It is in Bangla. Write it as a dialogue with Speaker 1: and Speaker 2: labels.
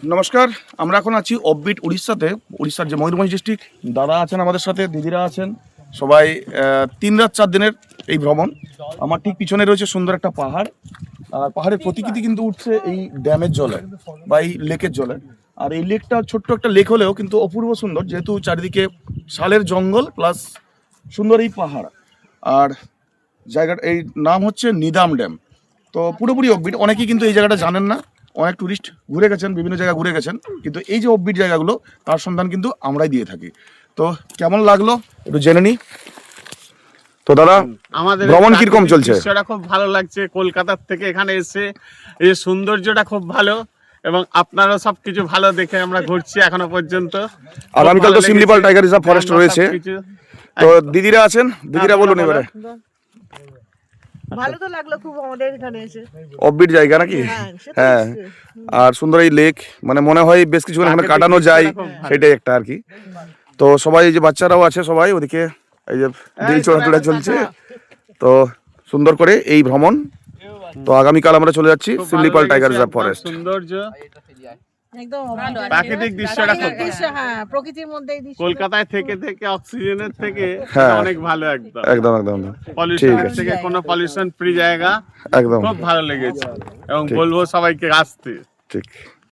Speaker 1: নমস্কার, আমরা এখন আছি অফবিট উড়িষ্যাতে। উড়িষ্যার যে ময়ূরভঞ্জ ডিস্ট্রিক্ট, দাদা আছেন আমাদের সাথে, দিদিরা আছেন, সবাই 3 রাত 4 দিনের এই ভ্রমণ। আমার ঠিক পিছনে রয়েছে সুন্দর একটা পাহাড়, আর পাহাড়ের প্রতিকৃতি কিন্তু উঠছে এই ড্যামের জলে বা এই লেকের জলে। আর এই লেকটা ছোট্ট একটা লেক হলেও কিন্তু অপূর্ব সুন্দর, যেহেতু চারিদিকে শালের জঙ্গল প্লাস সুন্দর এই পাহাড়। আর জায়গার এই নাম হচ্ছে নিদাম ড্যাম। তো পুরোপুরি অফবিট, অনেকেই কিন্তু এই জায়গাটা জানেন না। অনেক টুরিস্ট ঘুরে গেছেন, বিভিন্ন জায়গা ঘুরে গেছেন, কিন্তু এই যে অফবিট জায়গাগুলো তার সন্ধান কিন্তু আমরাই দিয়ে থাকি। তো কেমন লাগলো একটু জেনে নিই। তো দাদা,
Speaker 2: আমাদের
Speaker 1: ভ্রমণ কিরকম চলছে?
Speaker 2: দৃশ্যটা খুব ভালো লাগছে। কলকাতার থেকে এখানে এসে এই সৌন্দর্যটা খুব ভালো, এবং আপনারা সবকিছু ভালো দেখে আমরা ঘুরছি এখনো পর্যন্ত।
Speaker 1: আগামীকাল তো শিমলিপাল টাইগার রিজার্ভ ফরেস্ট রয়েছে, তো দিদিরা আছেন, দিদিরা বলুন এবারে।
Speaker 3: ভালো তো লাগলো খুব আমাদের এখানে এসে।
Speaker 1: অফবিট জায়গা নাকি? হ্যাঁ, আর সুন্দর এই লেক, মানে মনে হয় বেশ কিছুক্ষণ এখানে কাটানো যায়, সেটাই একটা আর কি। তো সবাই, এই যে বাচ্চারাও আছে সবাই ওদিকে, এই যে দিল চোরাচুরা চলছে, তো সুন্দর করে এই ভ্রমণ। তো আগামীকাল আমরা চলে যাচ্ছি শিমলিপাল টাইগার রিজার্ভ ফরেস্ট।
Speaker 2: সৌন্দর্য
Speaker 3: একদম
Speaker 2: প্রাকৃতিক দৃশ্যটা খুব
Speaker 3: হ্যাঁ, প্রকৃতির মধ্যে এই দৃশ্য
Speaker 2: কলকাতায় থেকে থেকে অক্সিজেনের থেকে
Speaker 1: হ্যাঁ।
Speaker 2: অনেক ভালো। একদম
Speaker 1: একদম একদম
Speaker 2: পলিউশন
Speaker 1: ঠিক আছে।
Speaker 2: থেকে কোনো পলিউশন ফ্রি জায়গা,
Speaker 1: একদম
Speaker 2: খুব ভালো লেগেছে এবং বলবো সবাইকে আসতে।
Speaker 1: ঠিক।